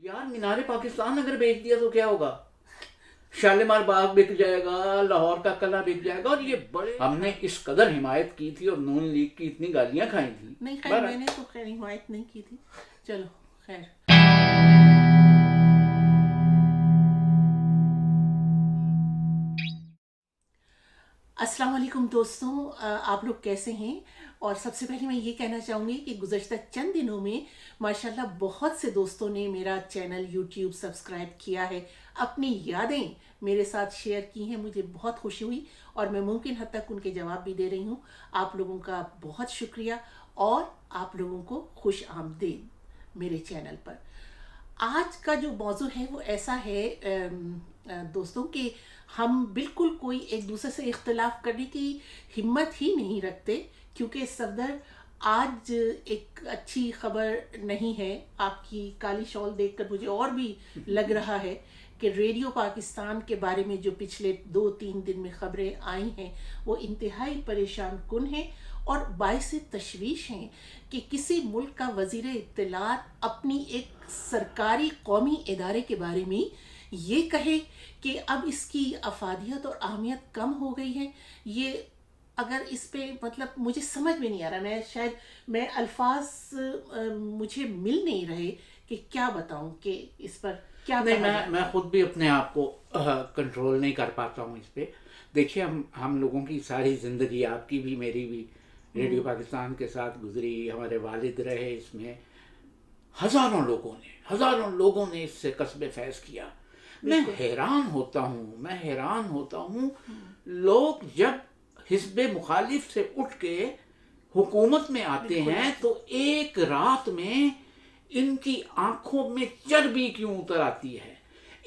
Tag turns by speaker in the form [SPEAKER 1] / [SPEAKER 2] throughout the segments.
[SPEAKER 1] یار مینار پاکستان اگر بیچ دیا تو کیا ہوگا؟ شالیمار باغ بک جائے گا، لاہور کا قلعہ بک جائے گا، اور یہ بڑے ہم نے اس قدر حمایت کی تھی اور نون لیگ کی اتنی گالیاں کھائی تھی.
[SPEAKER 2] نہیں خیر میں نے تو خیر حمایت نہیں کی تھی. چلو خیر. السلام علیکم دوستوں، آپ لوگ کیسے ہیں؟ اور سب سے پہلے میں یہ کہنا چاہوں گی کہ گزشتہ چند دنوں میں ماشاءاللہ بہت سے دوستوں نے میرا چینل یوٹیوب سبسکرائب کیا ہے، اپنی یادیں میرے ساتھ شیئر کی ہیں. مجھے بہت خوشی ہوئی اور میں ممکن حد تک ان کے جواب بھی دے رہی ہوں. آپ لوگوں کا بہت شکریہ اور آپ لوگوں کو خوش آمدید میرے چینل پر. آج کا جو موضوع ہے وہ ایسا ہے دوستوں کہ ہم بالکل کوئی ایک دوسرے سے اختلاف کرنے کی ہمت ہی نہیں رکھتے، کیونکہ صفدر آج ایک اچھی خبر نہیں ہے. آپ کی کالی شال دیکھ کر مجھے اور بھی لگ رہا ہے کہ ریڈیو پاکستان کے بارے میں جو پچھلے 2-3 دن میں خبریں آئی ہیں وہ انتہائی پریشان کن ہیں اور باعث تشویش ہیں کہ کسی ملک کا وزیر اطلاعات اپنی ایک سرکاری قومی ادارے کے بارے میں یہ کہے کہ اب اس کی افادیت اور اہمیت کم ہو گئی ہے. یہ اگر اس پہ مطلب مجھے سمجھ میں نہیں آ رہا، میں الفاظ مجھے مل نہیں رہے کہ کیا بتاؤں کہ اس پر کیا
[SPEAKER 1] نہیں،
[SPEAKER 2] کہا جائے.
[SPEAKER 1] میں خود بھی اپنے آپ کو کنٹرول نہیں کر پاتا ہوں اس پہ. دیکھیے ہم لوگوں کی ساری زندگی، آپ کی بھی میری بھی، ریڈیو پاکستان کے ساتھ گزری. ہمارے والد رہے اس میں. ہزاروں لوگوں نے اس سے کسب فیض کیا. میں حیران ہوتا ہوں لوگ جب حزب مخالف سے اٹھ کے حکومت میں آتے ہیں تو ایک رات میں ان کی آنکھوں میں چربی کیوں اتر آتی ہے،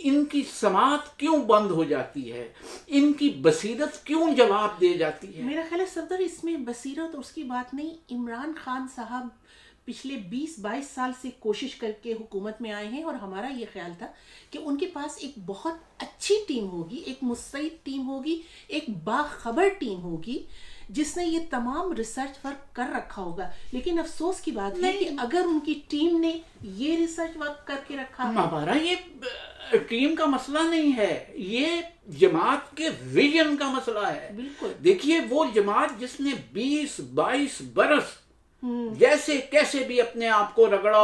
[SPEAKER 1] ان کی سماعت کیوں بند ہو جاتی ہے، ان کی بصیرت کیوں جواب دے جاتی ہے.
[SPEAKER 2] میرا خیال ہے صفدر اس میں بصیرت اور اس کی بات نہیں. عمران خان صاحب پچھلے 20-22 سال سے کوشش کر کے حکومت میں آئے ہیں اور ہمارا یہ خیال تھا کہ ان کے پاس ایک بہت اچھی ٹیم ہوگی، ایک مستعد ٹیم ہوگی، ایک باخبر ٹیم ہوگی جس نے یہ تمام ریسرچ ورک کر رکھا ہوگا. لیکن افسوس کی بات ہے کہ اگر ان کی ٹیم نے یہ ریسرچ ورک کر کے رکھا،
[SPEAKER 1] ہمارا یہ ٹیم کا مسئلہ نہیں ہے، یہ جماعت کے ویژن کا مسئلہ ہے.
[SPEAKER 2] بالکل.
[SPEAKER 1] دیکھیے وہ جماعت جس نے 20-22 برس جیسے کیسے بھی اپنے آپ کو رگڑا،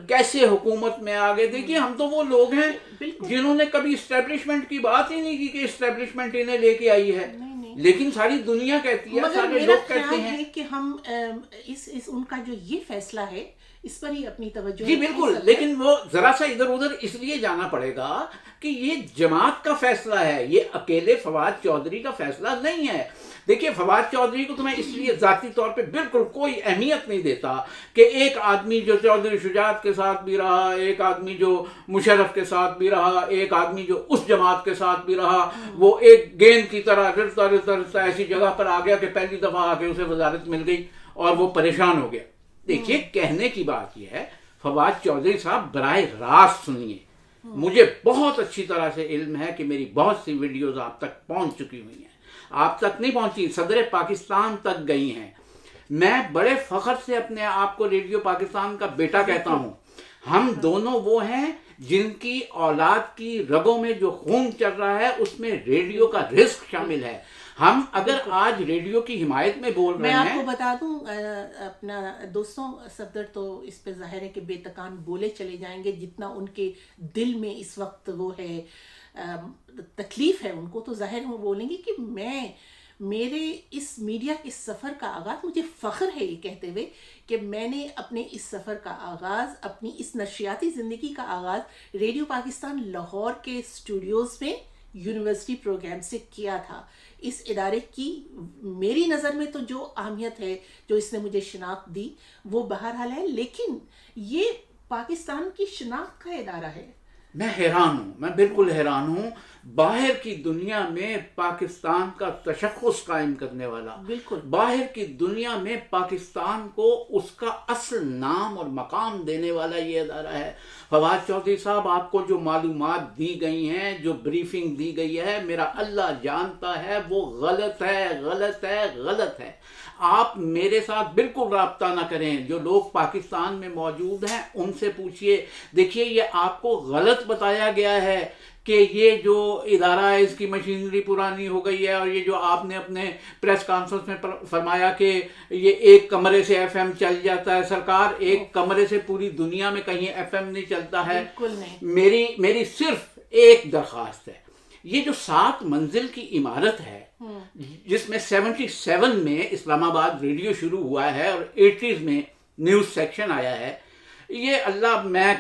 [SPEAKER 1] کیسے حکومت میں آگے. دیکھیے ہم تو وہ لوگ ہیں جنہوں نے کبھی اسٹیبلشمنٹ کی بات ہی نہیں کی کہ اسٹیبلشمنٹ انہیں لے کے آئی ہے، لیکن ساری دنیا کہتی ہے، سارے لوگ کہتے ہیں
[SPEAKER 2] کہ ہم ان کا جو یہ فیصلہ ہے اس پر ہی اپنی توجہ.
[SPEAKER 1] جی بالکل، لیکن وہ ذرا سا ادھر ادھر اس لیے جانا پڑے گا کہ یہ جماعت کا فیصلہ ہے، یہ اکیلے فواد چودھری کا فیصلہ نہیں ہے. دیکھیے فواد چودھری کو تو میں اس لیے ذاتی طور پہ بالکل کوئی اہمیت نہیں دیتا کہ ایک آدمی جو چودھری شجاعت کے ساتھ بھی رہا، ایک آدمی جو مشرف کے ساتھ بھی رہا، ایک آدمی جو اس جماعت کے ساتھ بھی رہا، وہ ایک گیند کی طرح رتا ایسی جگہ پر آ گیا کہ پہلی دفعہ آ کے اسے وزارت مل گئی اور وہ پریشان ہو گیا. دیکھیے کہنے کی بات یہ ہے، فواد چودھری صاحب براہ راست سنیے، مجھے بہت اچھی طرح سے علم ہے کہ میری بہت سی ویڈیوز آپ تک پہنچ چکی ہوئی ہیں. آپ تک نہیں پہنچی، صدر پاکستان تک گئی ہیں. میں بڑے فخر سے اپنے آپ کو ریڈیو پاکستان کا بیٹا کہتا ہوں. ہم دونوں وہ ہیں جن کی اولاد کی رگوں میں جو خون چل رہا ہے اس میں ریڈیو کا رزق شامل ہے. ہم اگر آج ریڈیو کی حمایت میں بول رہے ہیں،
[SPEAKER 2] میں آپ کو بتا دوں اپنا دوستوں، صفدر تو اس پہ ظاہر ہے کہ بے تکان بولے چلے جائیں گے، جتنا ان کے دل میں اس وقت وہ ہے تکلیف ہے ان کو، تو ظاہر وہ بولیں گے کہ میرے اس میڈیا کے سفر کا آغاز، مجھے فخر ہے یہ کہتے ہوئے کہ میں نے اپنے اس سفر کا آغاز، اپنی اس نشریاتی زندگی کا آغاز ریڈیو پاکستان لاہور کے اسٹوڈیوز میں یونیورسٹی پروگرام سے کیا تھا. اس ادارے کی میری نظر میں تو جو اہمیت ہے، جو اس نے مجھے شناخت دی، وہ بہرحال ہے، لیکن یہ پاکستان کی شناخت کا ادارہ ہے.
[SPEAKER 1] میں حیران ہوں، میں بالکل حیران ہوں. باہر کی دنیا میں پاکستان کا تشخص قائم کرنے والا،
[SPEAKER 2] بالکل
[SPEAKER 1] باہر کی دنیا میں پاکستان کو اس کا اصل نام اور مقام دینے والا یہ ادارہ ہے. فواد چودھری صاحب، آپ کو جو معلومات دی گئی ہیں، جو بریفنگ دی گئی ہے، میرا اللہ جانتا ہے وہ غلط ہے. آپ میرے ساتھ بالکل رابطہ نہ کریں. جو لوگ پاکستان میں موجود ہیں ان سے پوچھیے. دیکھیے یہ آپ کو غلط بتایا گیا ہے کہ یہ جو ادارہ ہے اس کی مشینری پرانی ہو گئی ہے, اور یہ جو آپ نے اپنے پریس کانفرنس میں فرمایا کہ یہ ایک کمرے سے ایف ایم چل جاتا ہے. سرکار, ایک کمرے سے پوری دنیا میں کہیں ایف ایم نہیں چلتا ہے.
[SPEAKER 2] بالکل نہیں.
[SPEAKER 1] میری صرف ایک درخواست ہے. یہ جو 7 منزل کی عمارت ہے جس میں 77 میں اسلام آباد ریڈیو شروع ہوا ہے اور 80s میں نیوز سیکشن آیا ہے, یہ اللہ, میں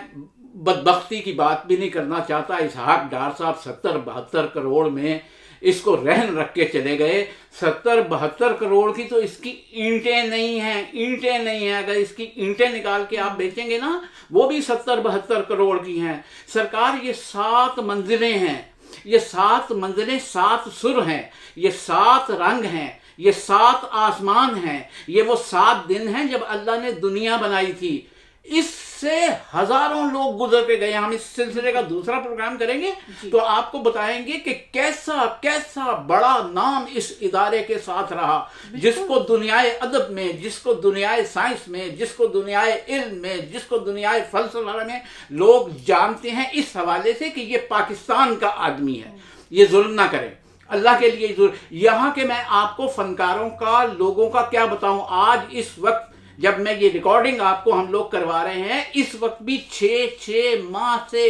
[SPEAKER 1] بدبختی کی بات بھی نہیں کرنا چاہتا, اسحاق ڈار صاحب 70-72 کروڑ میں اس کو رہن رکھ کے چلے گئے. 70-72 کروڑ کی تو اس کی اینٹیں نہیں ہیں. اگر اس کی اینٹیں نکال کے آپ بیچیں گے نا, وہ بھی 70-72 کروڑ کی ہیں. سرکار, یہ 7 منزلیں ہیں, یہ 7 منزلیں 7 سر ہیں, یہ 7 رنگ ہیں, یہ 7 آسمان ہیں, یہ وہ 7 دن ہیں جب اللہ نے دنیا بنائی تھی. اس سے ہزاروں لوگ گزر کے گئے. ہم اس سلسلے کا دوسرا پروگرام کریں گے تو آپ کو بتائیں گے کہ کیسا بڑا نام اس ادارے کے ساتھ رہا, جس کو دنیائے ادب میں, جس کو دنیائے سائنس میں, جس کو دنیائے علم میں, جس کو دنیائے فلسفہ میں لوگ جانتے ہیں اس حوالے سے کہ یہ پاکستان کا آدمی ہے. یہ ظلم نہ کریں اللہ کے لیے. یہاں کے میں آپ کو فنکاروں کا, لوگوں کا کیا بتاؤں. آج اس وقت جب میں یہ ریکارڈنگ آپ کو ہم لوگ کروا رہے ہیں, اس وقت بھی 6 ماہ سے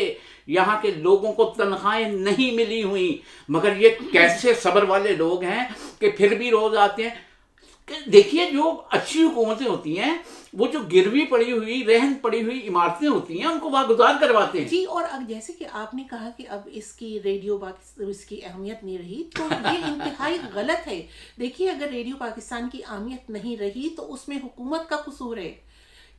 [SPEAKER 1] یہاں کے لوگوں کو تنخواہیں نہیں ملی ہوئی, مگر یہ کیسے صبر والے لوگ ہیں کہ پھر بھی روز آتے ہیں. دیکھیے جو اچھی حکومتیں ہوتی ہیں وہ جو گروی پڑی ہوئی, رہن پڑی ہوئی عمارتیں ہوتی ہیں ان کو واگزار کرواتے ہیں.
[SPEAKER 2] جی, اور اب جیسے کہ آپ نے کہا کہ اب اس کی ریڈیو اس کی اہمیت نہیں رہی, تو یہ انتہائی غلط ہے. دیکھیے اگر ریڈیو پاکستان کی اہمیت نہیں رہی تو اس میں حکومت کا قصور ہے,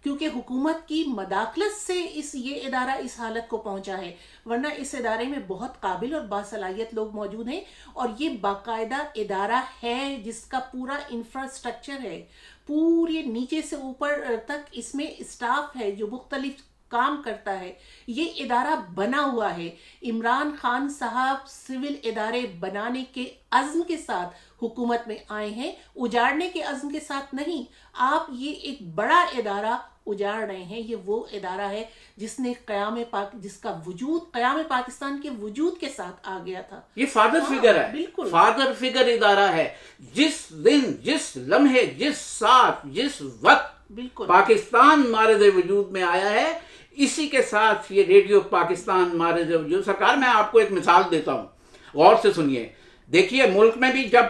[SPEAKER 2] کیونکہ حکومت کی مداخلت سے یہ ادارہ اس حالت کو پہنچا ہے. ورنہ اس ادارے میں بہت قابل اور باصلاحیت لوگ موجود ہیں, اور یہ باقاعدہ ادارہ ہے جس کا پورا انفراسٹرکچر ہے, پورے نیچے سے اوپر تک اس میں اسٹاف ہے جو مختلف کام کرتا ہے. یہ ادارہ بنا ہوا ہے. عمران خان صاحب سول ادارے بنانے کے عزم کے ساتھ حکومت میں آئے ہیں, اجاڑنے کے عزم کے ساتھ نہیں. آپ یہ ایک بڑا ادارہ اجاڑ رہے ہیں. یہ وہ ادارہ ہے جس نے جس کا وجود قیام پاکستان کے وجود کے ساتھ آ گیا تھا.
[SPEAKER 1] یہ فادر فگر ہے,
[SPEAKER 2] بالکل
[SPEAKER 1] فادر فگر ادارہ ہے. جس دن, جس لمحے, جس ساتھ, جس وقت
[SPEAKER 2] بالکل
[SPEAKER 1] پاکستان مارد وجود میں آیا ہے, اسی کے ساتھ یہ ریڈیو پاکستان مارد وجود. سرکار, میں آپ کو ایک مثال دیتا ہوں, غور سے سنیے. دیکھیے ملک میں بھی جب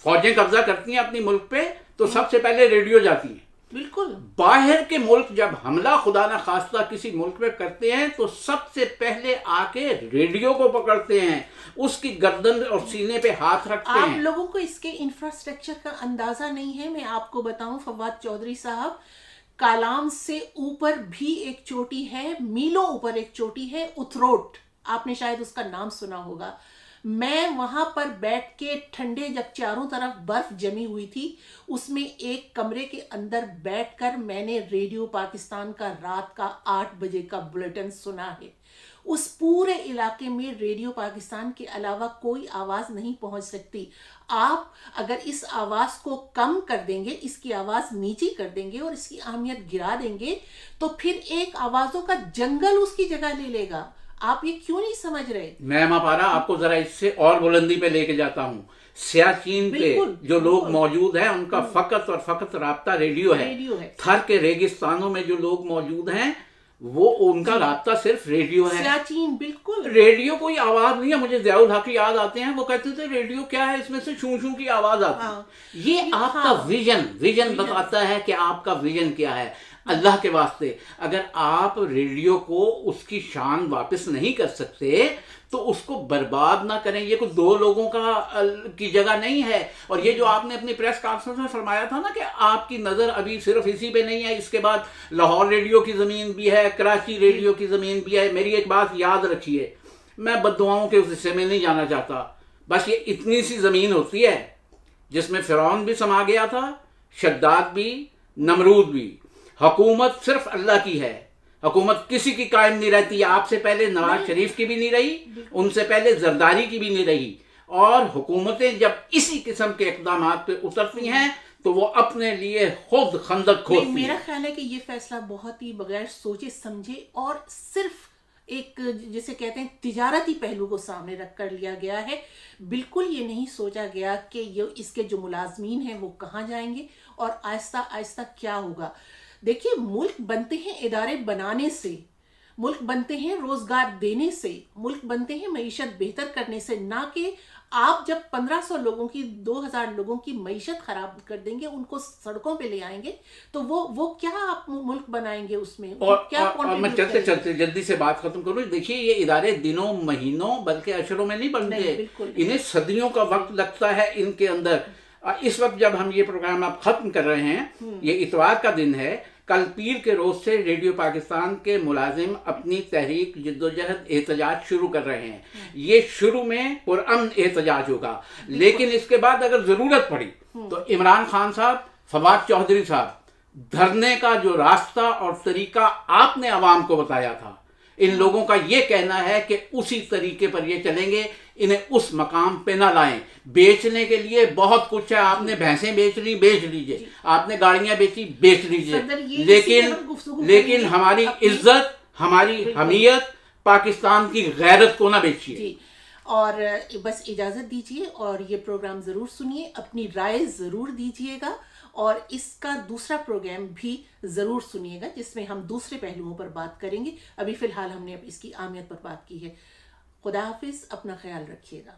[SPEAKER 1] فوجیں قبضہ کرتی ہیں اپنی ملک پہ تو سب سے پہلے ریڈیو جاتی ہیں.
[SPEAKER 2] بالکل.
[SPEAKER 1] باہر کے ملک جب حملہ خدا نہ خواستہ کسی ملک میں کرتے ہیں تو سب سے پہلے آ کے ریڈیو کو پکڑتے ہیں, اس کی گردن اور سینے پہ ہاتھ رکھتے ہیں.
[SPEAKER 2] آپ لوگوں کو اس کے انفراسٹرکچر کا اندازہ نہیں ہے. میں آپ کو بتاؤں, فواد چودھری صاحب, کالام سے اوپر بھی ایک چوٹی ہے, میلوں اوپر ایک چوٹی ہے, اتروٹ, آپ نے شاید اس کا نام سنا ہوگا. میں وہاں پر بیٹھ کے ٹھنڈے, جب چاروں طرف برف جمی ہوئی تھی, اس میں ایک کمرے کے اندر بیٹھ کر میں نے ریڈیو پاکستان کا رات کا 8 بجے کا بلیٹن سنا ہے. اس پورے علاقے میں ریڈیو پاکستان کے علاوہ کوئی آواز نہیں پہنچ سکتی. آپ اگر اس آواز کو کم کر دیں گے, اس کی آواز نیچی کر دیں گے اور اس کی اہمیت گرا دیں گے, تو پھر ایک آوازوں کا جنگل اس کی جگہ لے لے گا. آپ یہ کیوں نہیں سمجھ رہے؟
[SPEAKER 1] میں ماپارا آپ کو ذرا اس سے اور بلندی پہ لے کے جاتا ہوں. سیاچین پہ جو لوگ موجود ہیں ان کا فقط اور فقط رابطہ ریڈیو ہے. تھر کے ریگستانوں میں جو لوگ موجود ہیں وہ ان کا رابطہ صرف ریڈیو ہے.
[SPEAKER 2] سیاچین, بالکل.
[SPEAKER 1] ریڈیو کوئی آواز نہیں ہے. مجھے ضیاء الحق یاد آتے ہیں, وہ کہتے تھے ریڈیو کیا ہے, اس میں سے شوں شوں کی آواز آتی ہے. یہ آپ کا ویژن بتاتا ہے کہ آپ کا ویژن کیا ہے. اللہ کے واسطے اگر آپ ریڈیو کو اس کی شان واپس نہیں کر سکتے تو اس کو برباد نہ کریں. یہ کچھ 2 لوگوں کی جگہ نہیں ہے. اور یہ جو آپ نے اپنی پریس کانفرنس میں فرمایا تھا نا کہ آپ کی نظر ابھی صرف اسی پہ نہیں ہے, اس کے بعد لاہور ریڈیو کی زمین بھی ہے, کراچی ریڈیو کی زمین بھی ہے. میری ایک بات یاد رکھیے, میں بد دعاؤں کے اس حصے میں نہیں جانا چاہتا. بس یہ اتنی سی زمین ہوتی ہے جس میں فرعون بھی سما گیا تھا, شداد بھی, نمرود بھی. حکومت صرف اللہ کی ہے. حکومت کسی کی قائم نہیں رہتی. آپ سے پہلے نواز شریف کی بھی نہیں رہی, ان سے پہلے زرداری کی بھی نہیں رہی. اور حکومتیں جب اسی قسم کے اقدامات پہ اترتی ہیں تو وہ اپنے لیے خود خندق کھودتی ہے.
[SPEAKER 2] میرا خیال ہے کہ یہ فیصلہ بہت ہی بغیر سوچے سمجھے اور صرف ایک جسے کہتے ہیں تجارتی پہلو کو سامنے رکھ کر لیا گیا ہے. بالکل یہ نہیں سوچا گیا کہ یہ اس کے جو ملازمین ہیں وہ کہاں جائیں گے اور آہستہ آہستہ کیا ہوگا. دیکھیے ملک بنتے ہیں ادارے بنانے سے، ملک بنتے ہیں روزگار دینے سے، ملک بنتے ہیں معیشت بہتر کرنے سے، نہ کہ آپ جب 1500 لوگوں کی 2000 لوگوں کی معیشت خراب کر دیں گے، ان کو سڑکوں پہ لے آئیں گے تو وہ کیا آپ ملک بنائیں گے اس میں کیا
[SPEAKER 1] اور میں چلتے چلتے جلدی سے بات ختم کروں. دیکھیے یہ ادارے دنوں مہینوں بلکہ اشروں میں نہیں بنتے، انہیں صدیوں کا وقت لگتا ہے ان کے اندر. اس وقت جب ہم یہ پروگرام آپ ختم کر رہے ہیں، یہ اتوار کا دن ہے، کل پیر کے روز سے ریڈیو پاکستان کے ملازم اپنی تحریک جدوجہد احتجاج شروع کر رہے ہیں. یہ شروع میں پرامن احتجاج ہوگا، لیکن اس کے بعد اگر ضرورت پڑی تو عمران خان صاحب، فواد چودھری صاحب، دھرنے کا جو راستہ اور طریقہ آپ نے عوام کو بتایا تھا، ان لوگوں کا یہ کہنا ہے کہ اسی طریقے پر یہ چلیں گے. انہیں اس مقام پہ نہ لائیں. بیچنے کے لیے بہت کچھ ہے، آپ نے بھینسیں بیچ لی، بیچ لیجئے، آپ نے گاڑیاں بیچی، بیچ لیجئے، لیکن ہماری عزت، ہماری حمیت، پاکستان کی غیرت کو نہ بیچیے.
[SPEAKER 2] اور بس اجازت دیجیے اور یہ پروگرام ضرور سنیے، اپنی رائے ضرور دیجیے گا اور اس کا دوسرا پروگرام بھی ضرور سنیے گا جس میں ہم دوسرے پہلوؤں پر بات کریں گے. ابھی فی الحال ہم نے اب اس کی اہمیت پر بات کی ہے. خدا حافظ، اپنا خیال رکھیے گا.